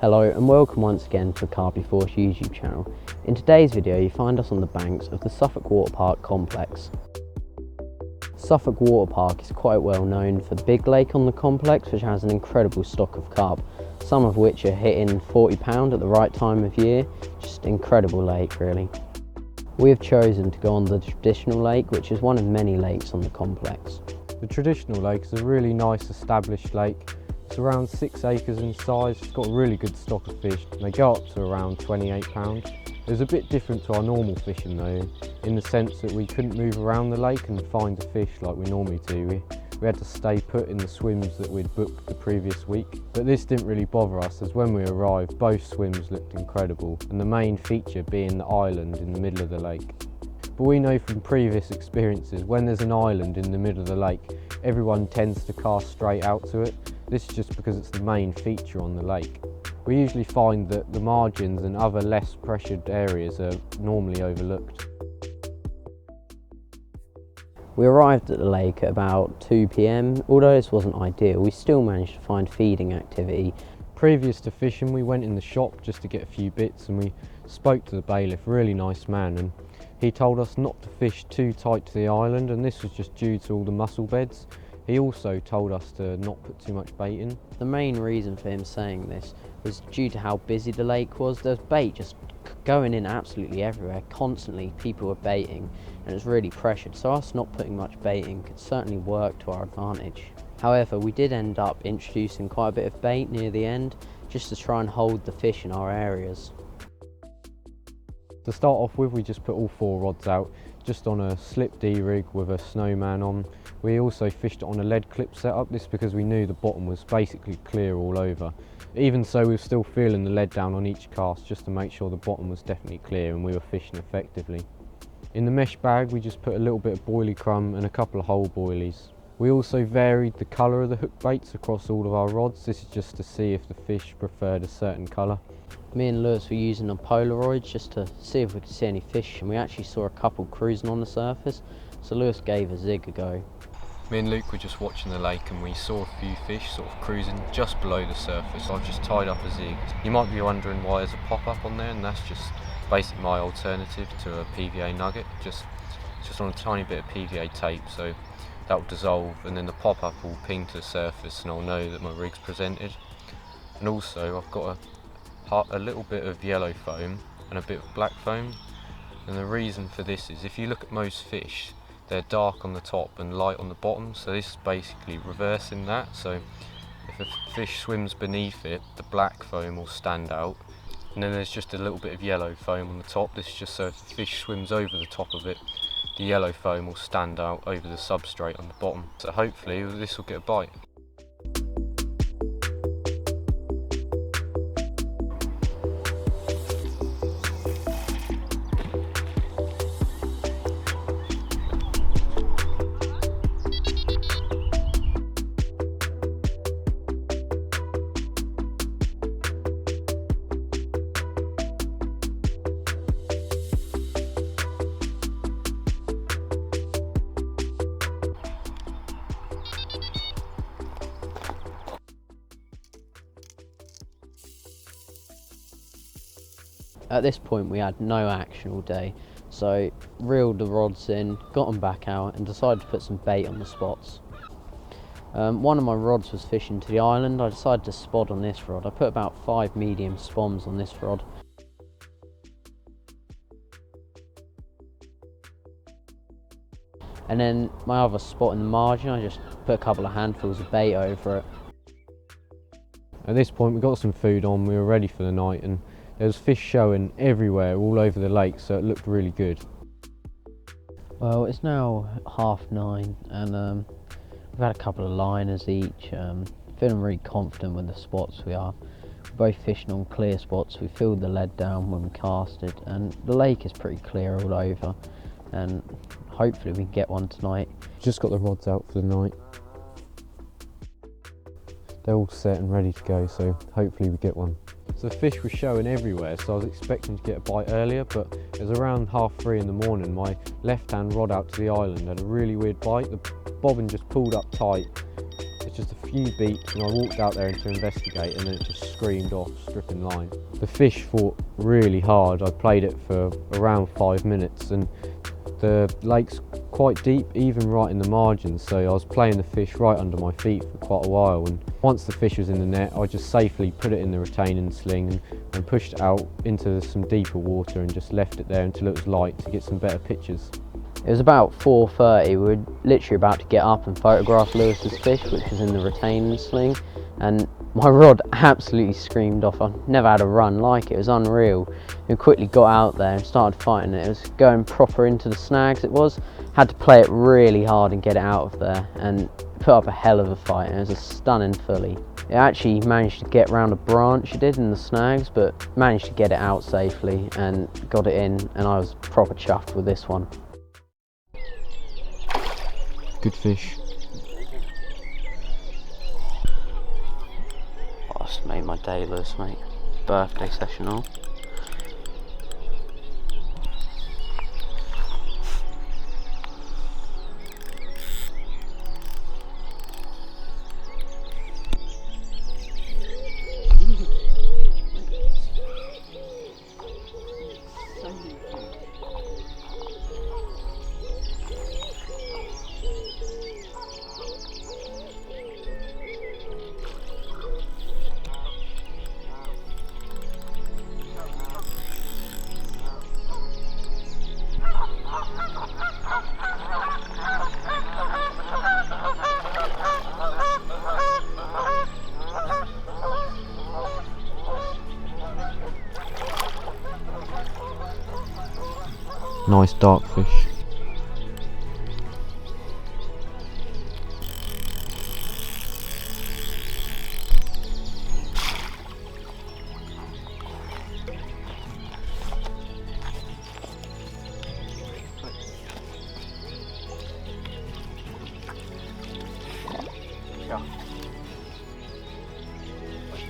Hello and welcome once again to the Carpy YouTube channel. In today's video you find us on the banks of the Suffolk Water Park complex. Suffolk Water Park is quite well known for the big lake on the complex, which has an incredible stock of carp, some of which are hitting £40 at the right time of year. Just incredible lake really. We have chosen to go on the traditional lake, which is one of many lakes on the complex. The traditional lake is a really nice established lake. It's around 6 acres in size. It's got a really good stock of fish. They go up to around £28. It was a bit different to our normal fishing though, in the sense that we couldn't move around the lake and find a fish like we normally do. We had to stay put in the swims that we'd booked the previous week. But this didn't really bother us, as when we arrived both swims looked incredible, and the main feature being the island in the middle of the lake. But we know from previous experiences, when there's an island in the middle of the lake, everyone tends to cast straight out to it. This is just because it's the main feature on the lake. We usually find that the margins and other less pressured areas are normally overlooked. We arrived at the lake at about 2 PM. Although this wasn't ideal, we still managed to find feeding activity. Previous to fishing, we went in the shop just to get a few bits, and we spoke to the bailiff, really nice man, and he told us not to fish too tight to the island, and this was just due to all the mussel beds. He also told us to not put too much bait in. The main reason for him saying this was due to how busy the lake was. There was bait just going in absolutely everywhere. Constantly people were baiting and it was really pressured, so us not putting much bait in could certainly work to our advantage. However, we did end up introducing quite a bit of bait near the end, just to try and hold the fish in our areas. To start off with, we just put all 4 rods out, just on a slip D rig with a snowman on. We also fished it on a lead clip setup, this because we knew the bottom was basically clear all over. Even so, we were still feeling the lead down on each cast just to make sure the bottom was definitely clear and we were fishing effectively. In the mesh bag we just put a little bit of boilie crumb and a couple of whole boilies. We also varied the colour of the hook baits across all of our rods. This is just to see if the fish preferred a certain colour. Me and Lewis were using a Polaroid just to see if we could see any fish, and we actually saw a couple cruising on the surface, so Lewis gave a zig a go. Me and Luke were just watching the lake and we saw a few fish sort of cruising just below the surface. I've just tied up a zig. You might be wondering why there's a pop-up on there, and that's just basically my alternative to a PVA nugget. Just on a tiny bit of PVA tape, so that will dissolve and then the pop-up will ping to the surface and I'll know that my rig's presented. And also I've got a little bit of yellow foam and a bit of black foam, and the reason for this is if you look at most fish, they're dark on the top and light on the bottom, so this is basically reversing that. So if a fish swims beneath it, the black foam will stand out, and then there's just a little bit of yellow foam on the top. This is just so if the fish swims over the top of it, the yellow foam will stand out over the substrate on the bottom. So hopefully this will get a bite. At this point we had no action all day, so reeled the rods in, got them back out and decided to put some bait on the spots. One of my rods was fishing to the island. I decided to spot on this rod. I put about 5 medium spoms on this rod. And then my other spot in the margin, I just put a couple of handfuls of bait over it. At this point we got some food on, we were ready for the night, and there was fish showing everywhere all over the lake, so it looked really good. Well, it's now 9:30 and we've had a couple of liners each. Feeling really confident with the spots we are. We're both fishing on clear spots. We filled the lead down when we casted, and the lake is pretty clear all over, and hopefully we can get one tonight. Just got the rods out for the night. They're all set and ready to go, so hopefully we get one. So the fish were showing everywhere, so I was expecting to get a bite earlier, but it was around 3:30 in the morning. My left-hand rod out to the island had a really weird bite. The bobbin just pulled up tight. It's just a few beats and I walked out there to investigate, and then it just screamed off, stripping line. The fish fought really hard. I played it for around 5 minutes, and the lake's quite deep, even right in the margins, so I was playing the fish right under my feet for quite a while, and once the fish was in the net, I just safely put it in the retaining sling and pushed it out into some deeper water and just left it there until it was light to get some better pictures. It was about 4:30, we were literally about to get up and photograph Lewis's fish, which was in the retaining sling, and my rod absolutely screamed off. I've never had a run like it, it was unreal. We quickly got out there and started fighting it. It was going proper into the snags, it was. Had to play it really hard and get it out of there, and put up a hell of a fight, and it was a stunning filly. It actually managed to get round a branch, it did, in the snags, but managed to get it out safely and got it in, and I was proper chuffed with this one. Good fish. Oh, it's made my day, Lewis, mate. Birthday session all. Nice dark fish. Yeah.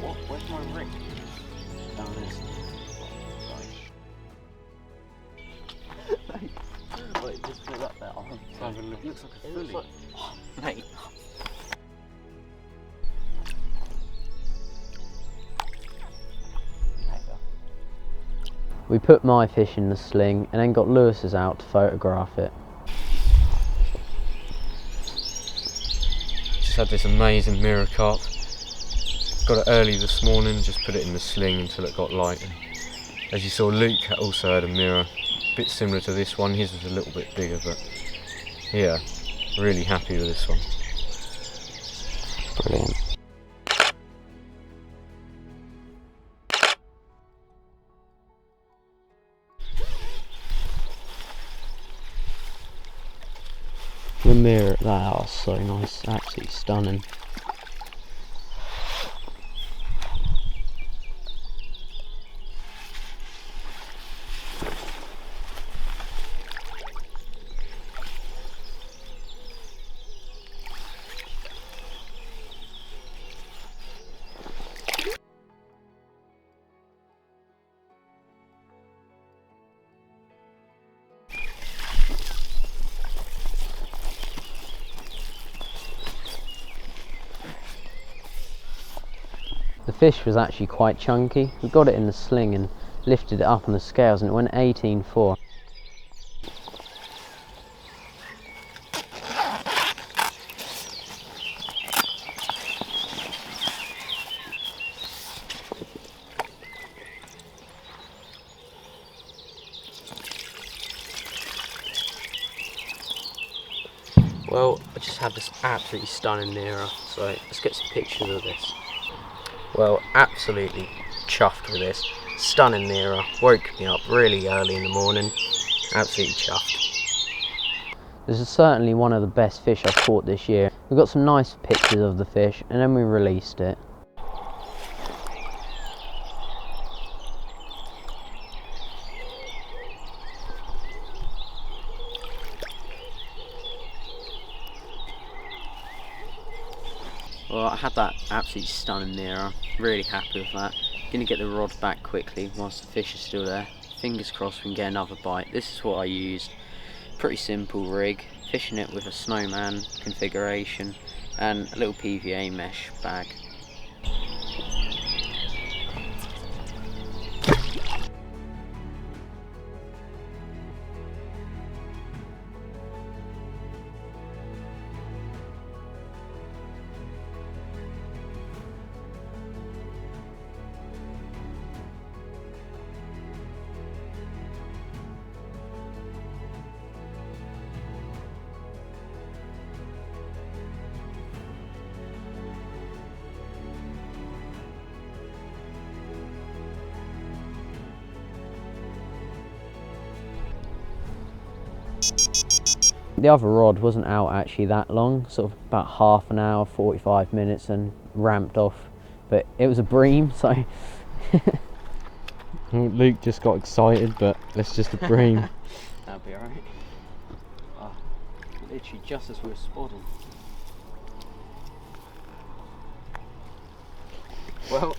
What? Where's my ring? Down this. Wait, just put that there. Have a look. It looks like a filly. Like, oh, mate. We put my fish in the sling and then got Lewis's out to photograph it. Just had this amazing mirror carp. Got it early this morning, just put it in the sling until it got light. And as you saw, Luke also had a mirror, a bit similar to this one. His was a little bit bigger, but yeah, really happy with this one. Brilliant. The mirror, that was so nice, absolutely stunning. The fish was actually quite chunky. We got it in the sling and lifted it up on the scales and it went 18.4. Well, I just had this absolutely stunning mirror, so let's get some pictures of this. Well, absolutely chuffed with this. Stunning mirror, woke me up really early in the morning. Absolutely chuffed. This is certainly one of the best fish I've caught this year. We got some nice pictures of the fish and then we released it. Well, I had that absolutely stunning mirror, really happy with that. Gonna get the rod back quickly whilst the fish is still there. Fingers crossed we can get another bite. This is what I used. Pretty simple rig, fishing it with a snowman configuration. and a little PVA mesh bag. The other rod wasn't out actually that long, sort of about half an hour, 45 minutes, and ramped off, but it was a Bream, so Luke just got excited, but it's just a Bream. that'll be alright. Oh, literally just as we were spotting. Well,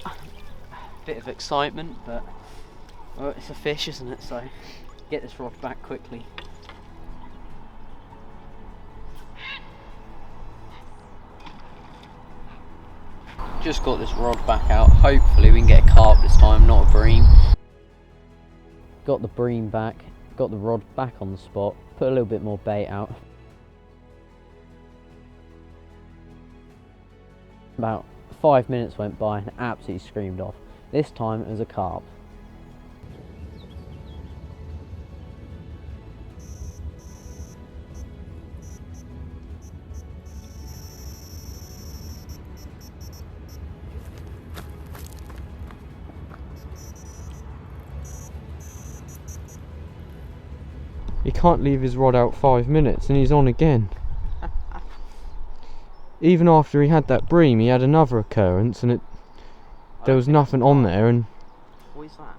bit of excitement, but well, it's a fish, isn't it? So get this rod back quickly. Just got this rod back out. Hopefully we can get a carp this time, not a Bream. Got the Bream back, got the rod back on the spot, put a little bit more bait out. About 5 minutes went by and absolutely screamed off. This time it was a carp. He can't leave his rod out 5 minutes and he's on again. Even after he had that Bream, he had another occurrence and there was nothing on there, and What is that?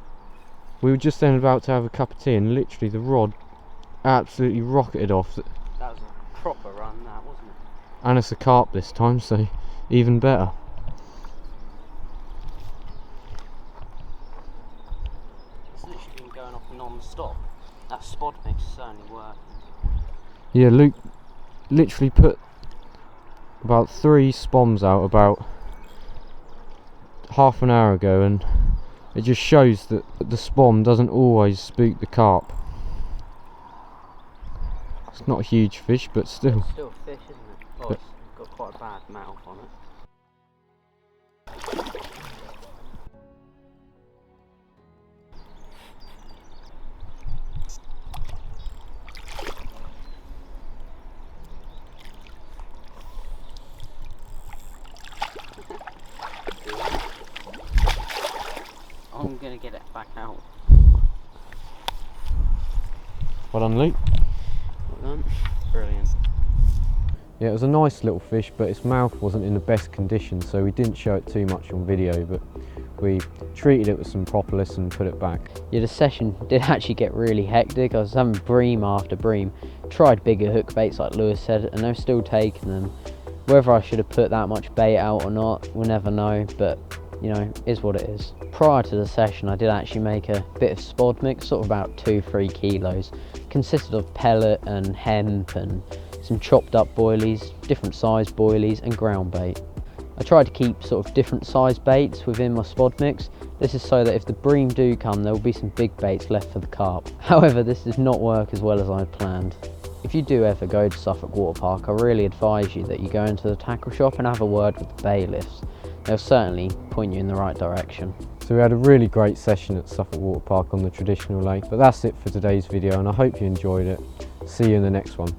we were just then about to have a cup of tea and literally the rod absolutely rocketed off. That was a proper run, that, wasn't it? And it's a carp this time, so even better. It's literally been going off non-stop. That spod mix certainly worked. Yeah, Luke literally put about 3 spoms out about half an hour ago, and it just shows that the spom doesn't always spook the carp. It's not a huge fish, but still. It's still a fish, isn't it? Oh, it's got quite a bad mouth on it. I'm gonna get it back out. Well done, Luke. Well done. Brilliant. Yeah, it was a nice little fish, but its mouth wasn't in the best condition, so we didn't show it too much on video, but we treated it with some propolis and put it back. Yeah, the session did actually get really hectic. I was having Bream after Bream. Tried bigger hook baits like Lewis said, and they're still taking them. Whether I should have put that much bait out or not, we'll never know, but you know, is what it is. Prior to the session, I did actually make a bit of spod mix, sort of about 2-3 kilos. Consisted of pellet and hemp and some chopped up boilies, different size boilies, and ground bait. I tried to keep sort of different size baits within my spod mix. This is so that if the Bream do come, there will be some big baits left for the carp. However, this does not work as well as I planned. If you do ever go to Suffolk Water Park, I really advise you that you go into the tackle shop and have a word with the bailiffs. They'll certainly point you in the right direction. So we had a really great session at Suffolk Water Park on the traditional lake, but that's it for today's video, and I hope you enjoyed it. See you in the next one.